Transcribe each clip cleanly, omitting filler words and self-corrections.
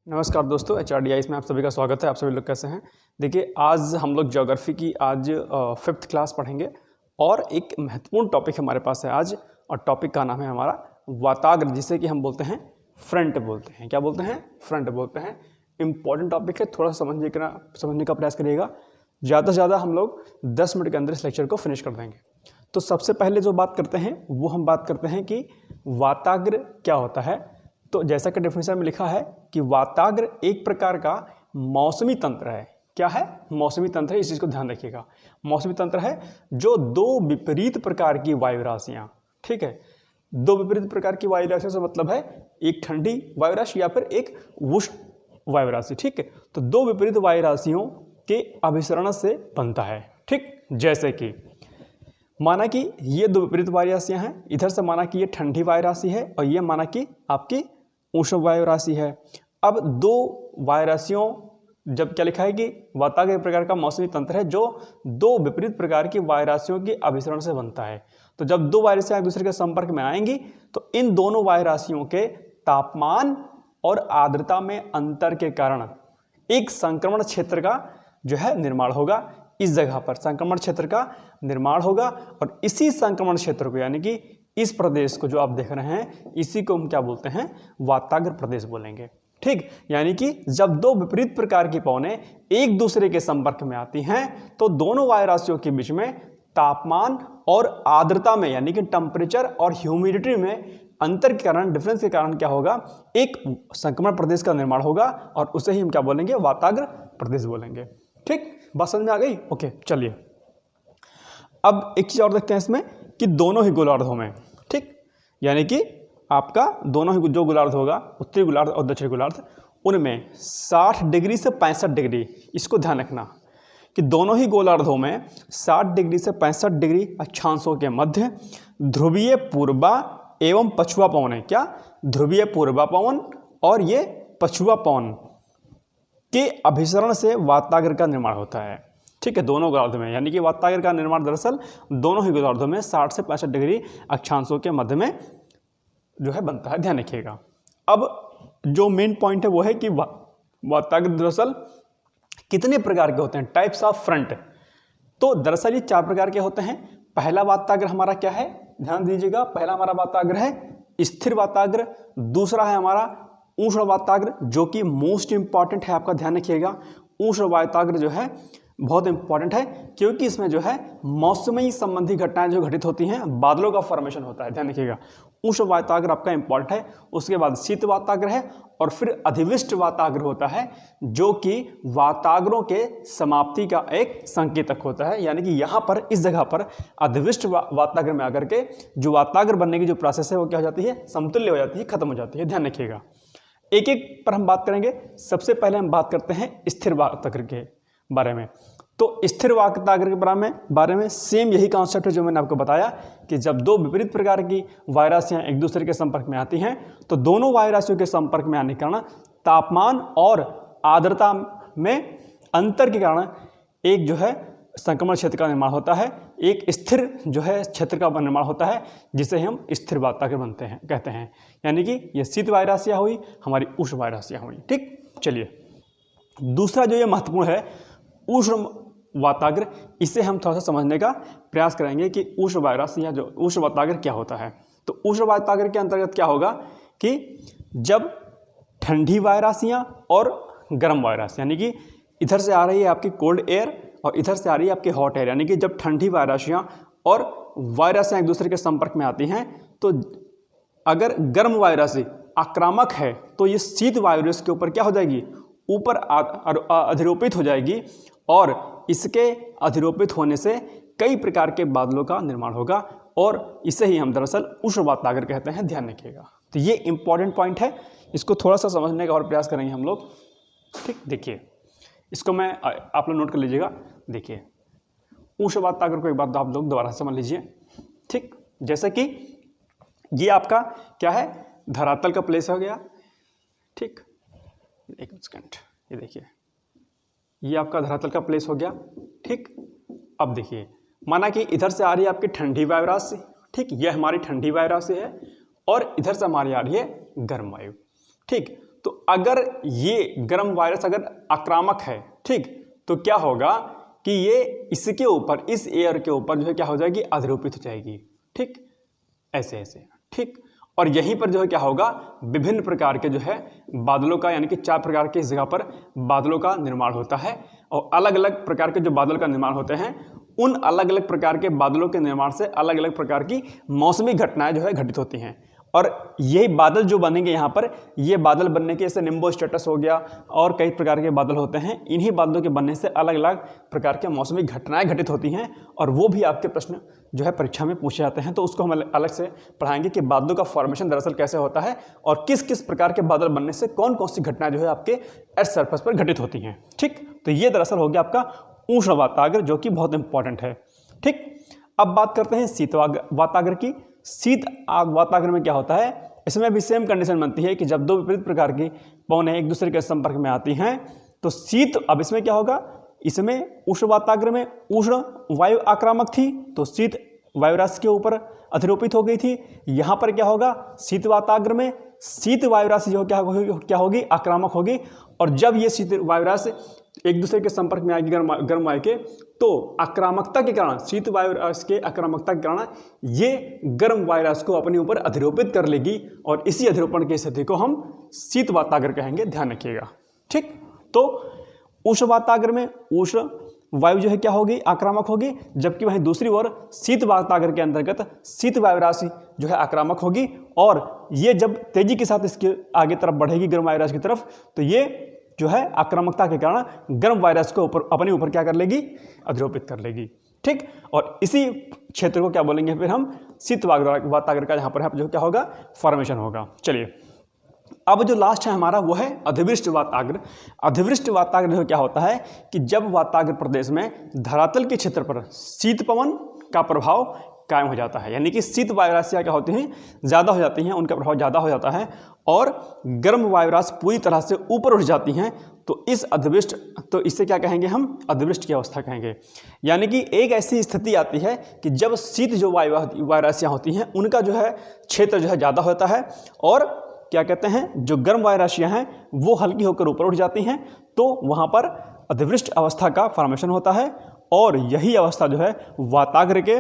नमस्कार दोस्तों, HRDI में आप सभी का स्वागत है। आप सभी लोग कैसे हैं? देखिए, आज हम लोग ज्योग्राफी की आज 5th क्लास पढ़ेंगे और एक महत्वपूर्ण टॉपिक हमारे पास है आज, और टॉपिक का नाम है हमारा वाताग्र, जिसे कि हम बोलते हैं फ्रंट बोलते हैं। क्या बोलते हैं? फ्रंट बोलते हैं। इम्पॉर्टेंट टॉपिक है, थोड़ा सा समझने का प्रयास करिएगा। ज़्यादा से ज़्यादा हम लोग 10 मिनट के अंदर इस लेक्चर को फिनिश कर देंगे। तो सबसे पहले जो बात करते हैं वो हम बात करते हैं कि वाताग्र क्या होता है। तो जैसा कि डेफिनेशन में लिखा है कि वाताग्र एक प्रकार का मौसमी तंत्र है। क्या है? मौसमी तंत्र है। इस चीज़ को ध्यान रखिएगा। मौसमी तंत्र है जो दो विपरीत प्रकार की वायु राशियाँ, ठीक है, दो विपरीत प्रकार की वायु राशियों से मतलब है एक ठंडी वायु राशि या फिर एक उष्ण वायु राशि, ठीक है। तो दो विपरीत वायु राशियों के अभिसरण से बनता है, ठीक। जैसे कि माना कि ये दो विपरीत वायु राशियाँ हैं, इधर से माना कि ये ठंडी वायु राशि है और ये माना कि आपकी उष्ण वायु राशि है। अब दो वायु राशियों, जब क्या लिखा है कि वाताग्र एक प्रकार का मौसमी तंत्र है जो दो विपरीत प्रकार की वायु राशियों के अभिसरण से बनता है। तो जब दो वायु राशियां एक दूसरे के संपर्क में आएंगी तो इन दोनों वायु राशियों के तापमान और आर्द्रता में अंतर के कारण एक संक्रमण क्षेत्र का जो है निर्माण होगा। इस जगह पर संक्रमण क्षेत्र का निर्माण होगा और इसी संक्रमण क्षेत्र को, यानी कि इस प्रदेश को जो आप देख रहे हैं, इसी को हम क्या बोलते हैं? वाताग्र प्रदेश बोलेंगे, ठीक। यानी कि जब दो विपरीत प्रकार की पवनें एक दूसरे के संपर्क में आती हैं तो दोनों वायु राशियों के बीच में तापमान और आर्द्रता में, यानी कि टेम्परेचर और ह्यूमिडिटी में अंतर के कारण, डिफरेंस के कारण क्या होगा? एक संक्रमण प्रदेश का निर्माण होगा और उसे ही हम क्या बोलेंगे? वाताग्र प्रदेश बोलेंगे, ठीक। बात समझ में आ गई? ओके, चलिए अब एक चीज और देखते हैं इसमें कि दोनों ही गोलार्धों में, ठीक, यानी कि आपका दोनों ही जो गोलार्ध होगा, उत्तरी गोलार्ध और दक्षिणी गोलार्ध, उनमें 60 डिग्री से 65 डिग्री, इसको ध्यान रखना कि दोनों ही गोलार्धों में 60 डिग्री से 65 डिग्री अक्षांशों के मध्य ध्रुवीय पूर्वा एवं पछुआ पवन है। क्या? ध्रुवीय पूर्वा पवन और ये पछुआ पवन के अभिसरण से वाताग्र का निर्माण होता है, ठीक है, दोनों गोलार्धों में। यानी कि वाताग्र का निर्माण दरअसल दोनों ही गोलार्धों में 60 से 65 डिग्री अक्षांशों के मध्य में जो है बनता है। ध्यान रखिएगा। अब जो मेन पॉइंट है वो है कि वाताग्र दरअसल कितने प्रकार के होते हैं? Types of front. तो दरअसल ये 4 प्रकार के होते हैं। पहला वाताग्र हमारा क्या है? ध्यान दीजिएगा। पहला हमारा वाताग्र है स्थिर वाताग्र। दूसरा है हमारा उष्ण वाताग्र, जो कि मोस्ट इंपॉर्टेंट है, आपका ध्यान रखिएगा। उष्ण वाताग्र जो है बहुत इंपॉर्टेंट है क्योंकि इसमें जो है मौसमी संबंधी घटनाएं जो घटित होती हैं, बादलों का फॉर्मेशन होता है। ध्यान रखिएगा। उष्ण वाताग्र आपका इंपॉर्टेंट है। उसके बाद शीत वाताग्र है और फिर अधिविष्ट वाताग्र होता है, जो कि वाताग्रों के समाप्ति का एक संकेतक होता है। यानी कि यहाँ पर इस जगह पर अधिविष्ट वाताग्र में आकर के जो वाताग्र बनने की जो प्रोसेस है वो क्या हो जाती है? समतुल्य हो जाती है, खत्म हो जाती है। ध्यान रखिएगा। एक एक पर हम बात करेंगे। सबसे पहले हम बात करते हैं स्थिर वाताग्र के बारे में। तो स्थिर वाताग्र के बारे में सेम यही कॉन्सेप्ट है जो मैंने आपको बताया कि जब दो विपरीत प्रकार की वायु राशियां एक दूसरे के संपर्क में आती हैं तो दोनों वायु राशियों के संपर्क में आने के कारण तापमान और आर्द्रता में अंतर के कारण एक जो है संक्रमण क्षेत्र का निर्माण होता है, एक स्थिर जो है क्षेत्र का निर्माण होता है, जिसे हम स्थिर वाताग्र बनते हैं कहते हैं। यानी कि ये शीत वायु राशियाँ हुई, हमारी उष्ण वायु राशियाँ हुई, ठीक। चलिए, दूसरा जो ये महत्वपूर्ण है उष्ण वाताग्र, इसे हम थोड़ा सा समझने का प्रयास करेंगे कि उष्ण वायु राशि या जो उष्ण वाताग्र क्या होता है। तो उष्ण वाताग्र के अंतर्गत क्या होगा कि जब ठंडी वायु राशियाँ और गर्म वायु राशि, यानी कि इधर से आ रही है आपकी कोल्ड एयर और इधर से आ रही है आपकी हॉट एयर, यानी कि जब ठंडी वायु राशियाँ और वायु राशियाँ एक दूसरे के संपर्क में आती हैं तो अगर गर्म वायु राशि आक्रामक है तो ये शीत वायु राशि के ऊपर क्या हो जाएगी? ऊपर अधिरोपित हो जाएगी और इसके अधिरोपित होने से कई प्रकार के बादलों का निर्माण होगा और इसे ही हम दरअसल उष्ण वाताग्र कहते हैं। ध्यान रखिएगा। तो ये इंपॉर्टेंट पॉइंट है, इसको थोड़ा सा समझने का और प्रयास करेंगे हम लोग, ठीक। देखिए, इसको मैं आप लोग नोट कर लीजिएगा। देखिए, उष्ण वाताग्र को एक बार आप लोग दोबारा समझ लीजिए, ठीक। जैसे कि ये आपका क्या है? धरातल का प्लेस हो गया, ठीक। एक सेकंड, ये देखिए, ये आपका धरातल का प्लेस हो गया, ठीक। अब देखिए, माना कि इधर से आ रही है आपकी ठंडी वायु राशि, ठीक, यह हमारी ठंडी वायु राशि है और इधर से हमारी आ रही है गर्म वायु, ठीक। तो अगर ये गर्म वायरस अगर आक्रामक है, ठीक, तो क्या होगा कि ये इसके ऊपर, इस एयर के ऊपर जो है क्या हो जाएगी, अधिरूपित हो जाएगी, ठीक, ऐसे ऐसे, ठीक। और यहीं पर जो है क्या होगा, विभिन्न प्रकार के जो है बादलों का, यानी कि 4 प्रकार के इस जगह पर बादलों का निर्माण होता है। और अलग अलग प्रकार के जो बादल का निर्माण होते हैं, उन अलग अलग प्रकार के बादलों के निर्माण से अलग अलग प्रकार की मौसमी घटनाएं जो है घटित होती हैं। और यही बादल जो बनेंगे यहाँ पर, ये बादल बनने के जैसे निम्बो स्टेटस हो गया और कई प्रकार के बादल होते हैं, इन्हीं बादलों के बनने से अलग अलग प्रकार के मौसमी घटनाएं घटित होती हैं। और वो भी आपके प्रश्न जो है परीक्षा में पूछे जाते हैं, तो उसको हम अलग से पढ़ाएंगे कि बादलों का फॉर्मेशन दरअसल कैसे होता है और किस किस प्रकार के बादल बनने से कौन कौन सी घटनाएं जो है आपके अर्थ सरफेस पर घटित होती हैं, ठीक। तो ये दरअसल हो गया आपका उष्ण वाताग्र, जो कि बहुत इंपॉर्टेंट है, ठीक। अब बात करते हैं शीत वाताग्र की। शीत वाताग्र में क्या होता है, इसमें भी सेम कंडीशन बनती है कि जब दो विपरीत प्रकार की पवनें एक दूसरे के संपर्क में आती हैं तो शीत, अब इसमें क्या होगा, इसमें उष्ण वाताग्र में उष्ण वायु आक्रामक थी तो शीत वायु राशि के ऊपर अधिरोपित हो गई थी। यहाँ पर क्या होगा, शीत वाताग्र में शीत वायु राशि जो क्या होगी, आक्रामक होगी। और जब ये शीत वायु राशि एक दूसरे के संपर्क में आएगी गर्म वायु के, तो आक्रामकता के कारण, शीत वायु राशि के आक्रामकता के कारण ये गर्म वायु राशि को अपने ऊपर अधिरोपित कर लेगी और इसी अधिरोपण की स्थिति को हम शीत वाताग्र कहेंगे, ध्यान रखिएगा, ठीक। तो उष्ण वाताग्र में उष्ण वायु जो है क्या होगी, आक्रामक होगी, जबकि वहीं दूसरी ओर शीत वाताग्र के अंतर्गत शीत वायु राशि जो है आक्रामक होगी। और ये जब तेजी के साथ इसके आगे तरफ बढ़ेगी गर्म वायु राशि की तरफ, तो ये जो है आक्रामकता के कारण गर्म वायरस को ऊपर अपने ऊपर क्या कर लेगी, अधिरोपित कर लेगी, ठीक। और इसी क्षेत्र को क्या बोलेंगे फिर हम, शीत वाताग्र का यहाँ पर जो क्या होगा, फॉर्मेशन होगा। चलिए अब जो लास्ट है हमारा वो है अधिवृष्ट वाताग्र। अधिवृष्ट वाताग्र जो क्या होता है कि जब वाताग्र प्रदेश में धरातल के क्षेत्र पर शीत पवन का प्रभाव कायम हो जाता है, यानी कि शीत वायु राशियाँ क्या होती हैं, ज़्यादा हो जाती हैं, उनका प्रभाव ज़्यादा हो जाता है और गर्म वायु राशि पूरी तरह से ऊपर उठ जाती हैं, तो इस अधिवृष्ट, तो इसे क्या कहेंगे हम, अधिवृष्ट की अवस्था कहेंगे। यानी कि एक ऐसी स्थिति आती है कि जब शीत जो वायु राशियाँ होती हैं उनका जो है क्षेत्र जो है ज़्यादा होता है और क्या कहते हैं, जो गर्म वायु राशियाँ हैं वो हल्की होकर ऊपर उठ जाती हैं, तो वहाँ पर अधिवृष्ट अवस्था का फॉर्मेशन होता है। और यही अवस्था जो है वाताग्र के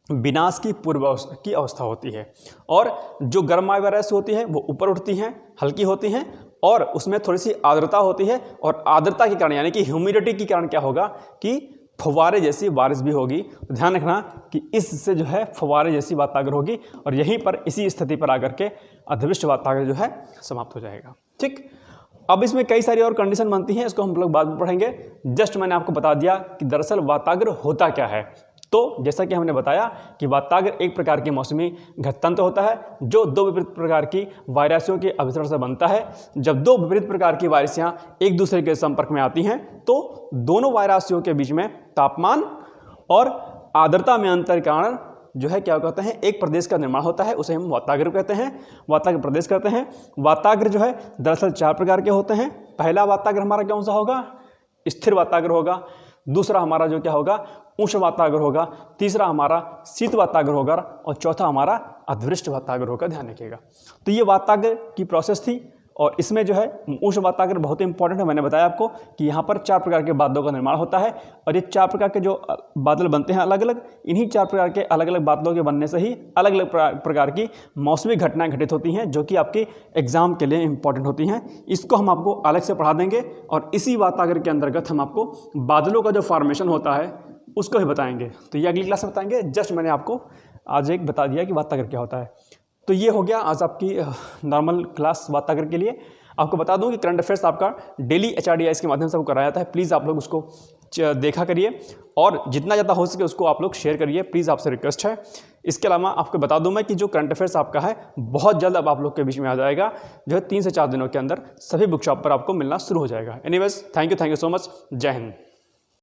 विनाश की पूर्व की अवस्था होती है। और जो गर्म वायु राशि होती है वो ऊपर उठती हैं, हल्की होती हैं और उसमें थोड़ी सी आर्द्रता होती है, और आर्द्रता के कारण यानी कि ह्यूमिडिटी के कारण क्या होगा कि फव्वारे जैसी बारिश भी होगी। तो ध्यान रखना कि इससे जो है फव्वारे जैसी वाताग्र होगी और यहीं पर इसी स्थिति पर आकर के अधिवृष्ट वाताग्र जो है समाप्त हो जाएगा, ठीक। अब इसमें कई सारी और कंडीशन बनती हैं, इसको हम लोग बाद में पढ़ेंगे। जस्ट मैंने आपको बता दिया कि दरअसल वाताग्र होता क्या है। तो जैसा कि हमने बताया कि वाताग्र एक प्रकार की मौसमी घटतंत्र होता है जो दो विपरीत प्रकार की वायरसियों के अभिसरण से बनता है। जब दो विपरीत प्रकार की वायरसियाँ एक दूसरे के संपर्क में आती हैं तो दोनों वायरसियों के बीच में तापमान और आर्द्रता में अंतर के कारण जो है क्या कहते हैं, एक प्रदेश का निर्माण होता है, उसे हम वाताग्र कहते हैं, वाताग्र प्रदेश कहते हैं। वाताग्र जो है दरअसल 4 प्रकार के होते हैं। पहला वाताग्र हमारा कौन सा होगा, स्थिर वाताग्र होगा। दूसरा हमारा जो क्या होगा, उष्ण वाताग्र होगा। तीसरा हमारा शीत वाताग्र होगा और चौथा हमारा अधिवृष्ट वाताग्र होगा, ध्यान रखिएगा। तो ये वाताग्र की प्रोसेस थी और इसमें जो है उष्ण वाताग्र बहुत इंपॉर्टेंट है। मैंने बताया आपको कि यहाँ पर 4 प्रकार के बादलों का निर्माण होता है और ये 4 प्रकार के जो बादल बनते हैं अलग अलग, इन्हीं 4 प्रकार के अलग अलग बादलों के बनने से ही अलग अलग प्रकार की मौसमी घटनाएं घटित होती हैं जो कि आपके एग्जाम के लिए इंपॉर्टेंट होती हैं। इसको हम आपको अलग से पढ़ा देंगे और इसी वाताग्र के अंतर्गत हम आपको बादलों का जो फॉर्मेशन होता है उसको ही बताएंगे। तो ये अगली क्लास में बताएंगे। जस्ट मैंने आपको आज एक बता दिया कि वाताग्र क्या होता है। तो ये हो गया आज आपकी नॉर्मल क्लास वाताग्र के लिए। आपको बता दूं कि करंट अफेयर्स आपका डेली HRDIS के माध्यम से कराया जाता है। प्लीज़ आप लोग उसको देखा करिए और जितना ज़्यादा हो सके उसको आप लोग शेयर करिए, प्लीज़ आपसे रिक्वेस्ट है। इसके अलावा आपको बता दूं मैं कि जो करंट अफेयर्स आपका है बहुत जल्द अब आप लोग के बीच में आ जाएगा, जो है 3 से 4 दिनों के अंदर सभी बुक शॉप पर आपको मिलना शुरू हो जाएगा। Anyways, thank you so much. जय हिंद।